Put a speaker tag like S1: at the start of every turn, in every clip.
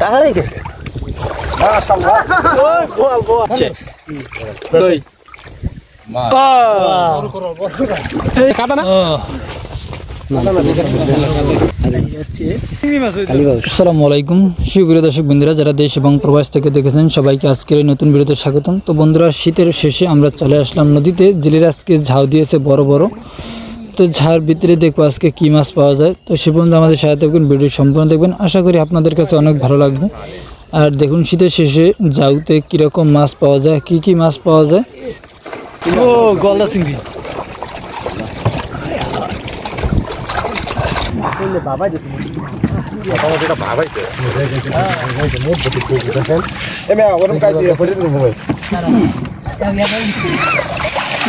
S1: টাকাই কে মাশাআল্লাহ ওই বল বল কই মা বড় এই কাটা না
S2: আসসালামু আলাইকুম সুপ্রিয় দর্শক বন্ধুরা যারা দেশ এবং প্রবাস থেকে দেখেছেন সবাইকে আজকের এই নতুন ভিডিওতে স্বাগতম। তো বন্ধুরা শীতের শেষে আমরা চলে আসলাম নদীতে, জেলেরা আজকে ঝাউ দিয়েছে বড় বড়। তো ঝাড় ভিতরে দেখবো আজকে কি মাছ পাওয়া যায়। তো সে পর্যন্ত আমাদের সাথে থাকবেন, ভিডিও সম্পূর্ণ দেখবেন, আশা করি আপনাদের কাছে অনেক ভালো লাগবে। আর দেখুন শীতের শেষে ঝাউতে কীরকম মাছ পাওয়া যায়, কি কি মাছ পাওয়া যায়। ও গলদা চিংড়ি
S1: বাবা দিছে বাবা যেটা বাবাই দিছে মোট বটি কই দেখেন এমে ওরম কাজ দিয়ে করে দিন ভাই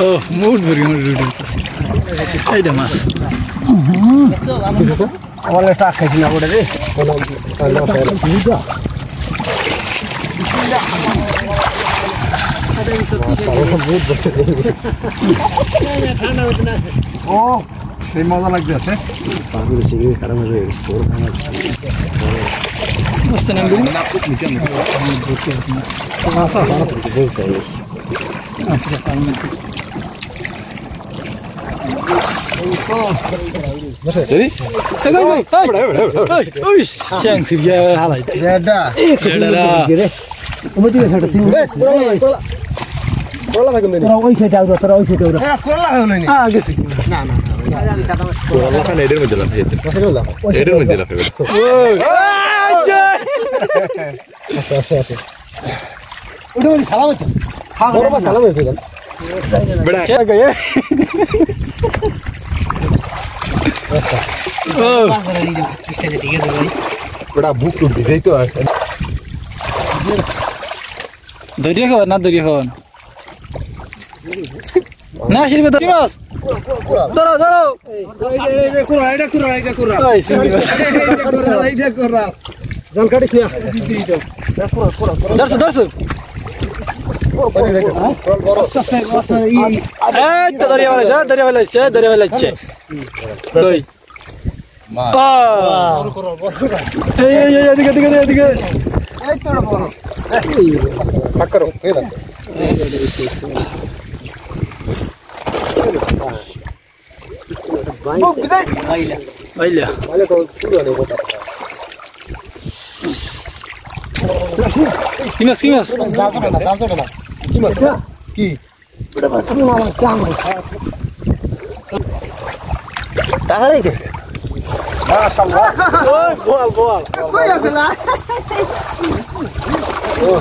S2: ও মোট ভরি রুডি এই দে মাছ
S1: কিসে আমার টাকা খাইছি না ওটা রে ও সেই মজা লাগতেছে পাগল সিগারেট খারাপ হয়ে গেছে পুরো খারাপ
S2: বুঝতে না গুলি
S1: না খুব নিতে না আচ্ছা বলতে আচ্ছা কারণ Jadi?
S2: ওই চ্যাং সিরিয়া হালাই
S1: Beda.
S2: Beda.
S1: Kamu juga sudah sini. Kola lagi ini.
S2: Terus oi saya udah, terus oi saya udah.
S1: Kola lagi ini.
S2: Ah, gitu.
S1: Nah. Kola kan eder menjelang itu. Masih dulu lah. Eder menjelang itu.
S2: Oi. Anjay.
S1: Asal. Udah mau salam aja. Baru salam aja kan. Beda.
S2: Kayak gaya. Oh.
S1: Beda buku di situ.
S2: Dariya kawan, na dariya kawan. Na shiri betul mas. Daro. Kura. Ay, sini mas.
S1: Kura. Jangan kadis ya.
S2: Darsu. Eh, dariya wala aja. Doi. Tiga.
S1: Pakaro, ini.
S2: Baila.
S1: Balik kau turun ada kota.
S2: Kimas.
S1: Jangan. Kimas. Ki. Berapa? Kamu mau jangan. Tangan ini. Masyaallah.
S2: Oh, bol.
S1: Kau yang salah. Oh.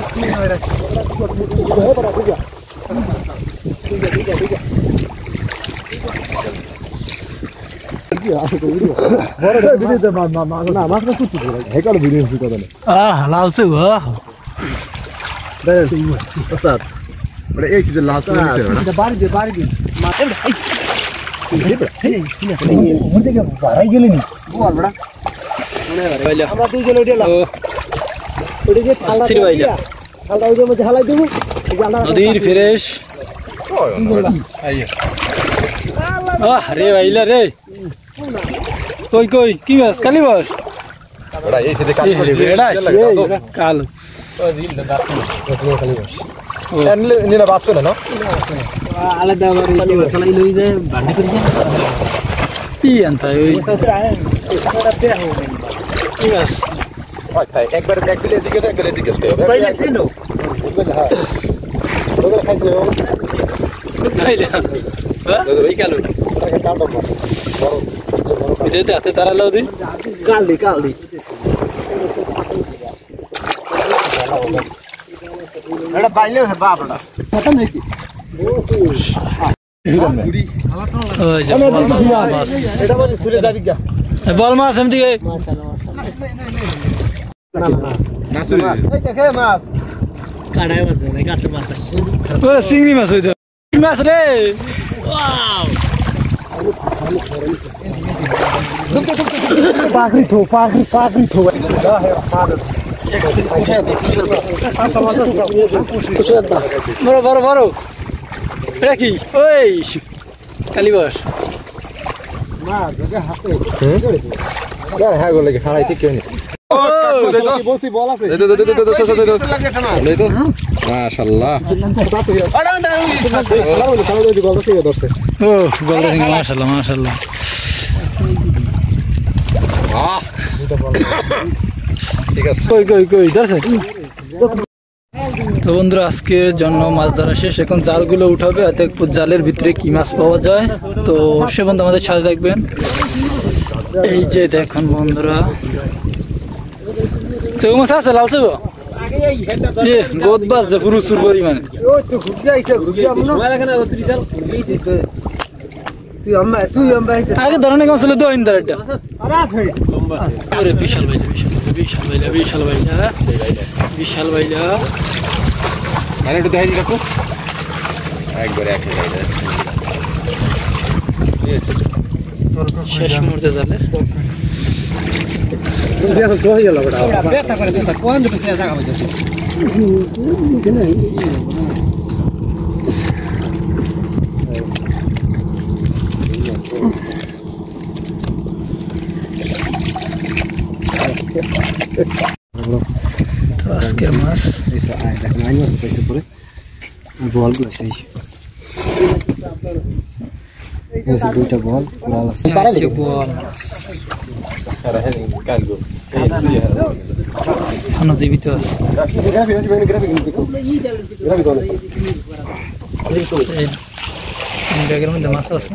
S2: Halal sih wah.
S1: Ustaz. Pada ini sudah last one itu, na?
S2: Bari.
S1: Buat berapa?
S2: Baila.
S1: আমরা দুইজন ওইটা লাও ওইটা যে ঠান্ডা
S2: স্থির বাইলা।
S1: ঠান্ডা ওইটার মধ্যে হালাই দেবো
S2: নদীর ফ্রেশ। আহ রে বাইলা রে। কই কি মাছ কালি মাছ?
S1: বড়া এই সেটা কাল করে
S2: কাল।
S1: নিনা বাসো না
S2: আলাদা বাড়ি খালাই লই যায় বাড়ি করে যায়। কি আনতা ওই কি মাছ?
S1: ভাই একবার একদিকে এদিকে স্টে
S2: বাইলা ছিল।
S1: হ্যাঁ ওগুলো খাইছে
S2: বাইলা। হ্যাঁ ওই কালো।
S1: ওটাকে কাটো মাছ বড়
S2: এতে হাতে তারা লাও দি। কালি।
S1: এটা বাইলে বাপড়া কত নাকি
S2: ওই যে মাছ।
S1: এটা বল খুলে যাবি গা
S2: বল মাছ এমনি কে
S1: মাছ এই দেখে মাছ
S2: কাড়াই মাছ না কাটে মাছ আছে। ও চিংড়ি মাছ হইতো। মাছ রে। ওয়াও।
S1: পাগড়ি থো
S2: বড় এটা কি ওই কালি বস
S1: মাছ হাতে হ্যাঁ গো লাগে খাইতে কেউ নেই বলছি বল আছে
S3: মাশাআল্লাহ
S2: ও গলদা চিংড়ি মাশাআল্লাহ মাশাআল্লাহ
S3: ঠিক আছে
S2: কই ধরছে তো বন্ধুরা আজকের জন্য মাছ ধরা শেষ এখন জালগুলো উঠাবে আর দেখবো জালের ভিতরে কি মাছ পাওয়া যায় তো সে বন্ধু আমাদের সাথে দেখবেন এই যে দেখুন বন্ধুরা চেউ মাছ আছে লাল চেউ গোদ বাজছে প্রচুর পরিমাণে আগে ধরনের কাম ছিল দোহিন্দার একটা বিশাল ভাইলা বিশাল ভাইলা
S3: মানে একটু দেখাই রাখো একবারে
S2: শেষ মুহূর্তে জালে তো আজকের মাছ
S1: দুইটা বল
S2: এখনো জীবিত আছে ব্যাগের মধ্যে মাছ আছে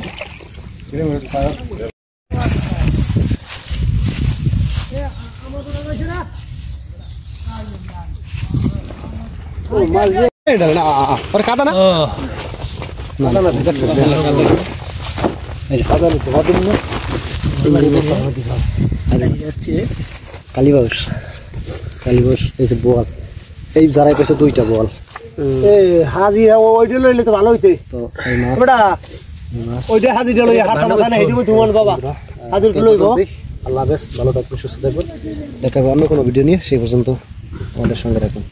S1: কাদা না কালীবাস এই যে বল এই যারাই পেয়েছে দুইটা বল হাজি ওইটা লইলে তো ভালো হইতে তো ওইটা হাজি লইয়া হাত মাথা না হেঁটে তোমার বাবা হাজির লইব আল্লাহ হাফেজ ভালো থাকবেন সুস্থ থাকবেন দেখা হবে অন্য কোনো ভিডিও নিয়ে সেই পর্যন্ত আমাদের সঙ্গে রাখুন